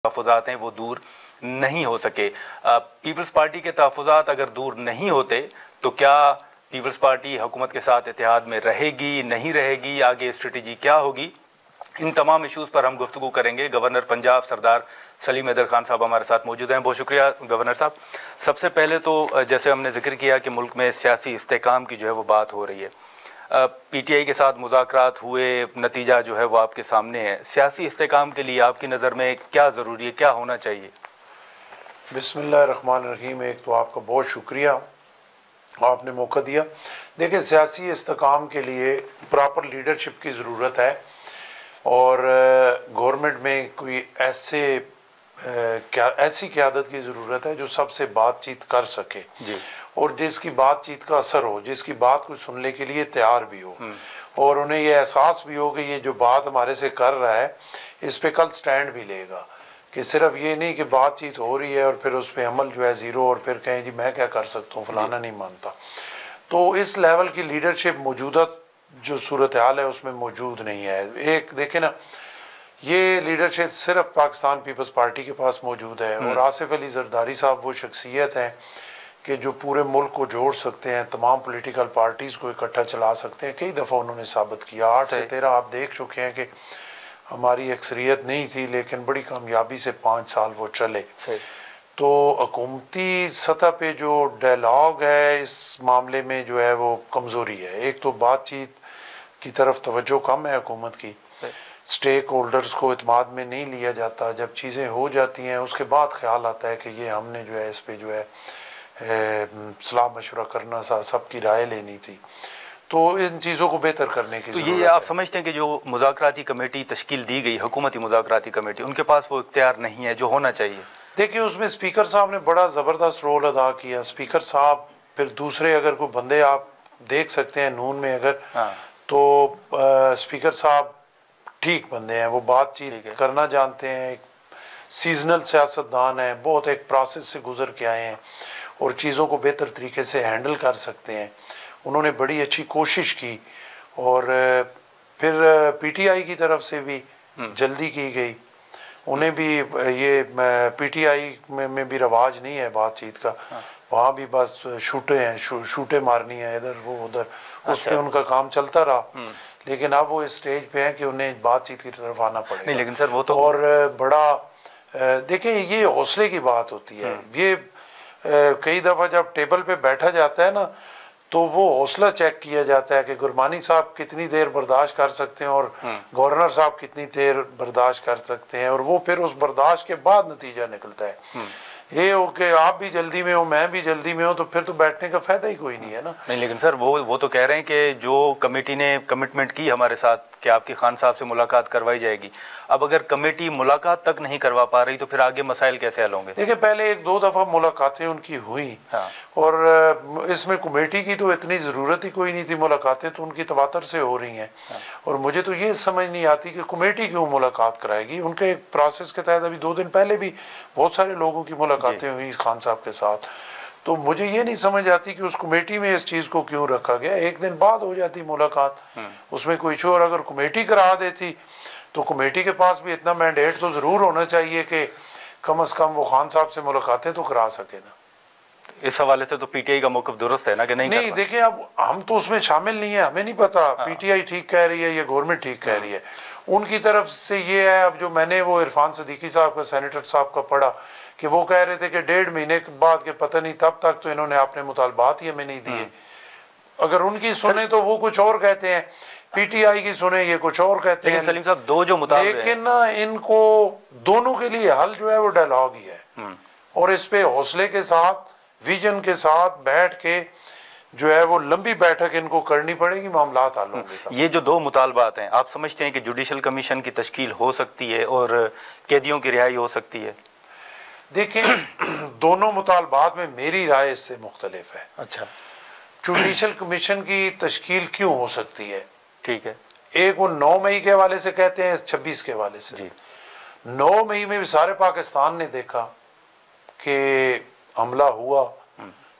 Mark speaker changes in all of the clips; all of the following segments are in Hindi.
Speaker 1: तहफ़्फ़ुज़ात हैं वो दूर नहीं हो सके। पीपल्स पार्टी के तहफ़्फ़ुज़ात अगर दूर नहीं होते तो क्या पीपल्स पार्टी हुकूमत के साथ इत्तेहाद में रहेगी, नहीं रहेगी, आगे स्ट्रेटजी क्या होगी? इन तमाम इशूज़ पर हम गुफ्तगू करेंगे। गवर्नर पंजाब सरदार सलीम हैदर खान साहब हमारे साथ मौजूद हैं। बहुत शुक्रिया गवर्नर साहब। सबसे पहले तो जैसे हमने जिक्र किया कि मुल्क में सियासी इस्तेहकाम की जो है वो बात हो रही है, पीटीआई के साथ मुज़ाकरात हुए, नतीजा जो है वो आपके सामने है। सियासी इस्तेहकाम के लिए आपकी नज़र में क्या ज़रूरी है, क्या होना चाहिए?
Speaker 2: बिस्मिल्लाहिर्रहमानिर्रहीम। एक तो आपका बहुत शुक्रिया, आपने मौका दिया। देखिए, सियासी इस्तेहकाम के लिए प्रॉपर लीडरशिप की ज़रूरत है और गवर्नमेंट में कोई ऐसी क़यादत की ज़रूरत है जो सबसे बातचीत कर सके और जिसकी बातचीत का असर हो, जिसकी बात को सुनने के लिए तैयार भी हो और उन्हें यह एहसास भी हो कि ये जो बात हमारे से कर रहा है इस पे कल स्टैंड भी लेगा, कि सिर्फ ये नहीं कि बातचीत हो रही है और फिर उस पर अमल जो है ज़ीरो और फिर कहें जी मैं क्या कर सकता हूँ, फलाना नहीं मानता। तो इस लेवल की लीडरशिप मौजूदा जो सूरत हाल है उसमें मौजूद नहीं है। एक देखें ना, ये लीडरशिप सिर्फ पाकिस्तान पीपल्स पार्टी के पास मौजूद है और आसिफ अली जरदारी साहब वो शख्सियत हैं कि जो पूरे मुल्क को जोड़ सकते हैं, तमाम पॉलिटिकल पार्टीज़ को इकट्ठा चला सकते हैं। कई दफ़ा उन्होंने साबित किया। 8 से 13 आप देख चुके हैं कि हमारी अक्सरियत नहीं थी लेकिन बड़ी कामयाबी से 5 साल वो चले। तो हुकूमती सतह पे जो डायलॉग है इस मामले में जो है वो कमज़ोरी है। एक तो बातचीत की तरफ तवज्जो कम है हुकूमत की, स्टेक होल्डर्स को इत्माद में नहीं लिया जाता। जब चीज़ें हो जाती हैं उसके बाद ख्याल आता है कि ये हमने जो है इस पर जो है सलाह मशवरा करना सा, सबकी राय लेनी थी। तो इन चीज़ों को बेहतर करने की
Speaker 1: तो ये आप समझते हैं कि जो मुज़ाकराती कमेटी तश्कील दी गई, हुकूमती मुज़ाकराती कमेटी, उनके पास वो इख्तियार नहीं है जो होना चाहिए?
Speaker 2: देखिए, उसमें स्पीकर साहब ने बड़ा ज़बरदस्त रोल अदा किया। स्पीकर साहब, फिर दूसरे अगर कोई बंदे आप देख सकते हैं नून में अगर तो स्पीकर साहब ठीक बंदे हैं, वो बातचीत करना जानते हैं, एक सीजनल सियासतदान है, बहुत एक प्रोसेस से गुजर के आए हैं और चीज़ों को बेहतर तरीके से हैंडल कर सकते हैं। उन्होंने बड़ी अच्छी कोशिश की और फिर पीटीआई की तरफ से भी जल्दी की गई। उन्हें भी ये पीटीआई में भी रवाज नहीं है बातचीत का, वहाँ भी बस शूटे हैं, शूटे मारनी है इधर वो उधर, उस पर उनका काम चलता रहा। लेकिन अब वो इस स्टेज पे है कि उन्हें बातचीत की तरफ आना पड़ेगा।
Speaker 1: नहीं, लेकिन सर वो तो
Speaker 2: और बड़ा देखिए ये हौसले की बात होती है। ये कई दफ़ा जब टेबल पे बैठा जाता है ना तो वो हौसला चेक किया जाता है कि गुरमानी साहब कितनी देर बर्दाश्त कर सकते हैं और गवर्नर साहब कितनी देर बर्दाश्त कर सकते हैं और वो फिर उस बर्दाश्त के बाद नतीजा निकलता है। ये हो कि आप भी जल्दी में हो, मैं भी जल्दी में हो, तो फिर तो बैठने का फायदा ही कोई नहीं है ना।
Speaker 1: नहीं, लेकिन सर वो तो कह रहे हैं कि जो कमेटी ने कमिटमेंट की हमारे साथ कि आपकी खान साहब से मुलाकात करवाई जाएगी, अब अगर कमेटी मुलाकात तक नहीं करवा पा रही तो फिर आगे मसाइल कैसे हल होंगे?
Speaker 2: देखिए, पहले 1-2 दफ़ा मुलाकातें उनकी हुई और इसमें कमेटी की तो इतनी ज़रूरत ही कोई नहीं थी। मुलाकातें तो उनकी तवातर से हो रही हैं और मुझे तो ये समझ नहीं आती कि कमेटी क्यों मुलाकात कराएगी। उनके एक प्रोसेस के तहत अभी 2 दिन पहले भी बहुत सारे लोगों की मुलाकातें हुई खान साहब के साथ। तो मुझे ये नहीं समझ आती कि उस कमेटी में इस चीज़ को क्यों रखा गया। एक दिन बाद हो जाती मुलाकात, उसमें कोई इशू। और अगर कमेटी करा देती तो कमेटी के पास भी इतना मैंडेट तो ज़रूर होना चाहिए कि कम से कम वो खान साहब से मुलाकातें तो करा सके ना।
Speaker 1: इस हवाले से तो पीटीआई का मौक़िफ़ दुरुस्त है ना कि नहीं
Speaker 2: देखिए, अब हम तो उसमें शामिल नहीं है, हमें नहीं पता पीटीआई ठीक कह रही है या गवर्नमेंट ठीक कह रही है। उनकी तरफ से ये है, अब जो मैंने वो इरफान सदीकी साहब का, सेनेटर साहब का पढ़ा कि वो कह रहे थे कि 1.5 महीने के बाद के पता नहीं तब तक तो इन्होंने अपने मुतालबात ही हमें नहीं दिए। अगर उनकी सुने तो वो कुछ और कहते हैं, पीटीआई की सुने ये कुछ और कहते हैं।
Speaker 1: सलीम साहब, दो जो मुताबिक,
Speaker 2: लेकिन ना इनको दोनों के लिए हल जो है वो डायलॉग ही है और इस पे हौसले के साथ, विजन के साथ बैठ के जो है वो लंबी बैठक इनको करनी पड़ेगी, मामलात हल होंगे।
Speaker 1: ये जो 2 मुतालबात हैं, आप समझते हैं कि जुडिशल कमीशन की तश्कील हो सकती है और कैदियों की रिहाई हो सकती है?
Speaker 2: देखिए, दोनों मुतालबात में मेरी राय इससे मुख्तलिफ है।
Speaker 1: अच्छा,
Speaker 2: जुडिशल कमीशन की तश्कील क्यों हो सकती है?
Speaker 1: ठीक है। एक
Speaker 2: वो 9 मई के हवाले से कहते हैं, 26 के हवाले से जी। 9 मई में भी सारे पाकिस्तान ने देखा कि हमला हुआ,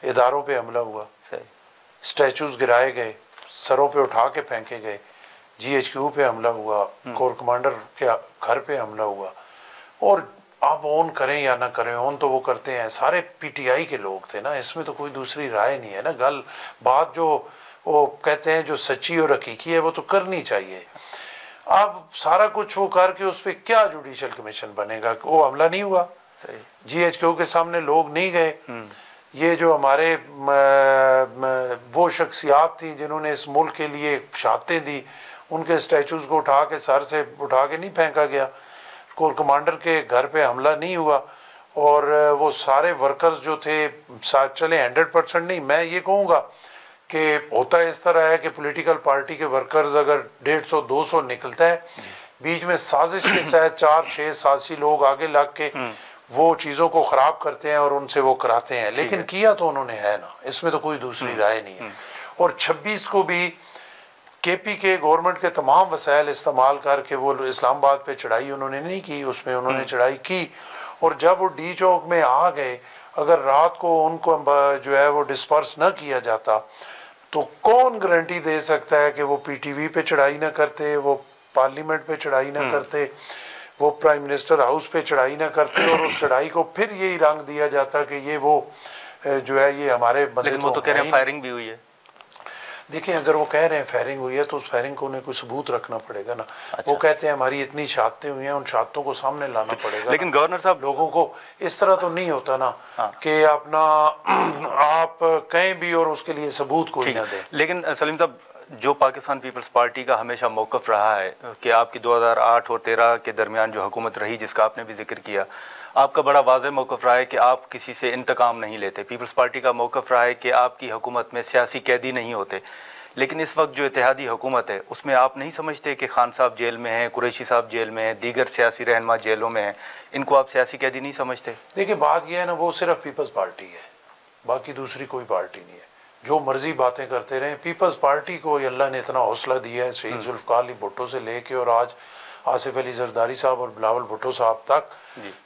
Speaker 2: इदारों पे हमला हुआ, स्टैचूज गिराए गए, सरों पे उठा के फेंके गए, GHQ पे हमला हुआ, कोर कमांडर के घर पे हमला हुआ और आप ऑन करें या ना करें, ऑन तो वो करते हैं, सारे पीटीआई के लोग थे ना, इसमें तो कोई दूसरी राय नहीं है ना। बात जो वो कहते हैं जो सच्ची और हकीकी है वो तो करनी चाहिए। अब सारा कुछ वो करके उस पर क्या जुडिशल कमीशन बनेगा? वो हमला नहीं हुआ, जीएचक्यू के सामने लोग नहीं गए। ये जो हमारे वो शख्सियात थी जिन्होंने इस मुल्क के लिए शहादतें दी, उनके स्टैचूज को उठा के सर से उठा के नहीं फेंका गया, कोर कमांडर के घर पे हमला नहीं हुआ, और वो सारे वर्कर्स जो थे चले 100% नहीं, मैं ये कहूँगा कि होता इस तरह है कि पॉलिटिकल पार्टी के वर्कर्स अगर 150-200 निकलता है, बीच में साजिश के साथ 4-6 साजिशी लोग आगे लग के वो चीज़ों को ख़राब करते हैं और उनसे वो कराते हैं, लेकिन किया तो उन्होंने है ना, इसमें तो कोई दूसरी राय नहीं है। और 26 को भी केपी के गवर्नमेंट के तमाम वसाइल इस्तेमाल करके वो इस्लामाबाद पे चढ़ाई उन्होंने नहीं की, उसमें उन्होंने चढ़ाई की, और जब वो डी चौक में आ गए, अगर रात को उनको जो है वो डिस्पर्स न किया जाता तो कौन गारंटी दे सकता है कि वो पीटीवी पे चढ़ाई ना करते, वो पार्लियामेंट पे चढ़ाई ना करते, वो प्राइम मिनिस्टर हाउस पे चढ़ाई ना करते, और उस चढ़ाई को फिर यही रंग दिया जाता कि ये वो जो है ये हमारे बंदे।
Speaker 1: लेकिन वो तो कह रहे हैं फायरिंग भी हुई है।
Speaker 2: देखिए, अगर वो कह रहे हैं फायरिंग हुई है तो उस फायरिंग को उन्हें कोई सबूत रखना पड़ेगा ना। वो कहते हैं हमारी इतनी शहादतें हुई हैं, उन शहादतों को सामने लाना पड़ेगा।
Speaker 1: लेकिन गवर्नर साहब,
Speaker 2: लोगों को इस तरह तो नहीं होता ना कि अपना आप कहीं भी और उसके लिए सबूत कोई ना दे।
Speaker 1: लेकिन सलीम साहब, जो पाकिस्तान पीपल्स पार्टी का हमेशा मौक़िफ़ रहा है कि आपकी 2008 और 13 के दरमियान जो हुकूमत रही, जिसका आपने भी जिक्र किया, आपका बड़ा वाज़ेह मौक़िफ़ रहा है कि आप किसी से इंतकाम नहीं लेते। पीपल्स पार्टी का मौक़िफ़ रहा है कि आपकी हुकूमत में सियासी कैदी नहीं होते। लेकिन इस वक्त जो इत्तेहादी हुकूमत है उसमें आप नहीं समझते कि खान साहब जेल में हैं, कुरैशी साहब जेल में हैं, दीगर सियासी रहनुमा जेलों में हैं, इनको आप सियासी कैदी नहीं समझते?
Speaker 2: देखिए, बात यह है ना, वो सिर्फ पीपल्स पार्टी है, बाकी दूसरी कोई पार्टी नहीं है। जो मर्जी बातें करते रहे, पीपल्स पार्टी को अल्लाह ने इतना हौसला दिया है, शहीद जुल्फ़िकार अली भुट्टो से लेके और आज आसिफ अली जरदारी साहब और बिलावल भुट्टो साहब तक,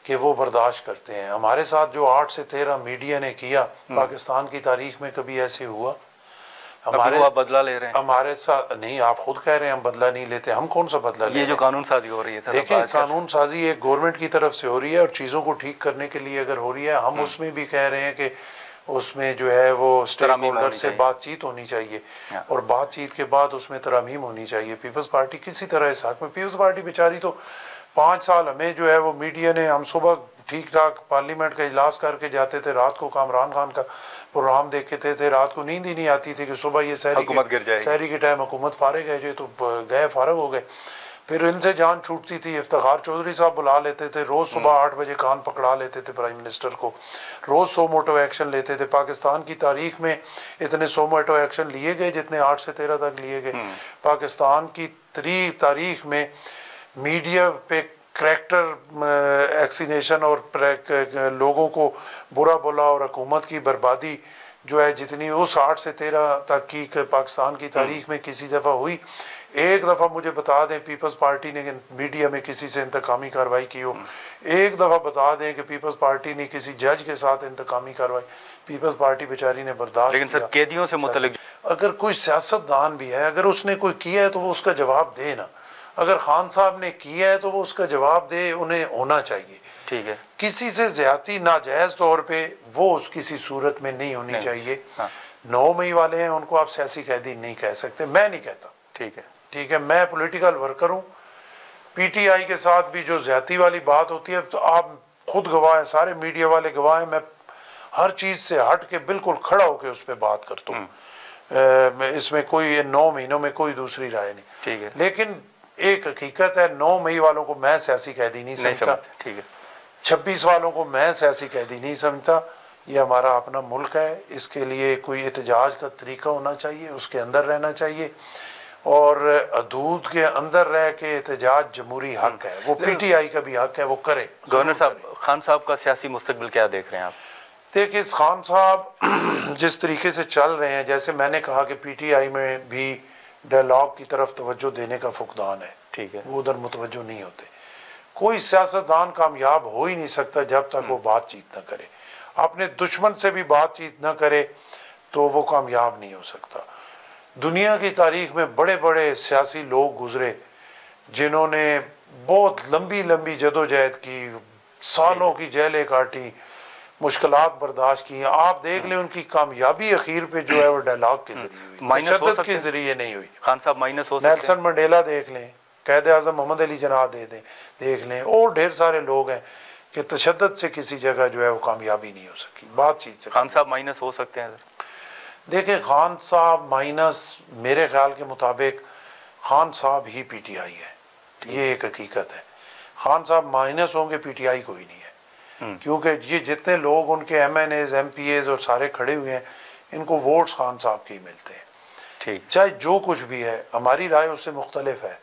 Speaker 2: कि वो बर्दाश्त करते हैं। हमारे साथ जो 8 से 13 मीडिया ने किया, पाकिस्तान की तारीख में कभी ऐसे हुआ?
Speaker 1: हमारे आप बदला ले रहे हैं?
Speaker 2: हमारे साथ नहीं, आप खुद कह रहे हैं हम बदला नहीं लेते, हम कौन सा बदला ले रहे हैं?
Speaker 1: ये जो कानून साजी हो रही है,
Speaker 2: देखिए, कानून साजी एक गवर्नमेंट की तरफ से हो रही है और चीज़ों को ठीक करने के लिए अगर हो रही है, हम उसमें भी कह रहे हैं कि उसमें जो है वो स्टेक होल्डर से बातचीत होनी चाहिए और बातचीत के बाद उसमें तरमीम होनी चाहिए। पीपल्स पार्टी किसी तरह इस हक में, पीपल्स पार्टी बेचारी तो 5 साल हमें जो है वो मीडिया ने, हम सुबह ठीक ठाक पार्लियामेंट का इजलास करके जाते थे, रात को कामरान खान का प्रोग्राम देखते थे, रात को नींद ही नहीं आती थी कि सुबह ये सहरी के टाइम हुकूमत फारिग है जो, तो गए फारग हो गए। फिर इनसे जान छूटती थी, इफ्तिखार चौधरी साहब बुला लेते थे, रोज़ सुबह 8 बजे कान पकड़ा लेते थे प्राइम मिनिस्टर को, रोज़ सो मोटो एक्शन लेते थे। पाकिस्तान की तारीख में इतने सो मोटो एक्शन लिए गए जितने 8 से 13 तक लिए गए। पाकिस्तान की तारीख में मीडिया पे करैक्टर एक्सीनेशन और लोगों को बुरा बोला और हुकूमत की बर्बादी जो है जितनी उस 8 से 13 तक की पाकिस्तान की तारीख में किसी दफ़ा हुई? एक दफ़ा मुझे बता दें पीपल्स पार्टी ने मीडिया में किसी से इंतकामी कार्रवाई की हो? एक दफ़ा बता दें कि पीपल्स पार्टी ने किसी जज के साथ इंतकामी कार्रवाई? पीपल्स पार्टी बेचारी ने बर्दाश्त।
Speaker 1: लेकिन सर, कैदियों से मुतल्लिक
Speaker 2: अगर कोई सियासतदान भी है, अगर उसने कोई किया है तो वो उसका जवाब दे ना। अगर खान साहब ने किया है तो वो उसका जवाब दे, उन्हें होना चाहिए।
Speaker 1: ठीक है,
Speaker 2: किसी से ज्यादती नाजायज तौर पे वो किसी सूरत में नहीं होनी चाहिए। 9 मई वाले हैं, उनको आप सियासी कैदी नहीं कह सकते, मैं नहीं कहता।
Speaker 1: ठीक है,
Speaker 2: ठीक है, मैं पॉलिटिकल वर्कर हूँ। पीटीआई के साथ भी जो ज्यादती वाली बात होती है तो आप खुद गवाह हैं, सारे मीडिया वाले गवाह हैं, मैं हर चीज़ से हट के बिल्कुल खड़ा होकर उस पर बात करता हूँ। इसमें कोई 9 महीनों में कोई दूसरी राय नहीं।
Speaker 1: ठीक है,
Speaker 2: लेकिन एक हकीकत है, 9 मई वालों को मैं सियासी कैदी नहीं समझता।
Speaker 1: ठीक है,
Speaker 2: 26 वालों को मैं सियासी कैदी नहीं समझता। ये हमारा अपना मुल्क है, इसके लिए कोई एहतजाज का तरीका होना चाहिए, उसके अंदर रहना चाहिए और हदूद के अंदर रह के एहतजाज जमहूरी हक है, वो पीटीआई का भी हक है, वो करे।
Speaker 1: गवर्नर साहब, खान साहब का सियासी मुस्तकबिल क्या देख रहे हैं आप?
Speaker 2: देखिए, खान साहब जिस तरीके से चल रहे हैं, जैसे मैंने कहा कि पीटीआई में भी डायलॉग की तरफ तवज्जो देने का फुकदान है।
Speaker 1: ठीक है,
Speaker 2: वो उधर मुतवज्जो नहीं होते। कोई सियासतदान कामयाब हो ही नहीं सकता जब तक वो बातचीत न करे, अपने दुश्मन से भी बातचीत न करे तो वो कामयाब नहीं हो सकता। दुनिया की तारीख में बड़े बड़े सियासी लोग गुजरे जिन्होंने बहुत लंबी लंबी जदोजहद की, सालों की जेलें काटी, मुश्किलात बर्दाश्त की। आप देख लें उनकी कामयाबी आखिर पे जो है वो डायलॉग के जरिए हुई, तशद्दुद के जरिए नहीं हुई।
Speaker 1: खान साहब माइनस हो सकते हैं।
Speaker 2: नेल्सन मंडेला देख लें, कैद आज़म मोहम्मद अली जिन्ना देख लें, और ढेर सारे लोग हैं कि तशद्दुद से किसी जगह जो है वो कामयाबी नहीं हो सकी बातचीत से।
Speaker 1: खान साहब माइनस हो सकते हैं।
Speaker 2: देखें, खान साहब माइनस मेरे ख्याल के मुताबिक खान साहब ही पीटीआई है, ये एक हकीकत है। खान साहब माइनस होंगे, पीटीआई कोई नहीं है, क्योंकि ये जितने लोग उनके MNAs MPAs और सारे खड़े हुए हैं, इनको वोट्स खान साहब के ही मिलते हैं।
Speaker 1: ठीक,
Speaker 2: चाहे जो कुछ भी है, हमारी राय उससे मुख्तलिफ है,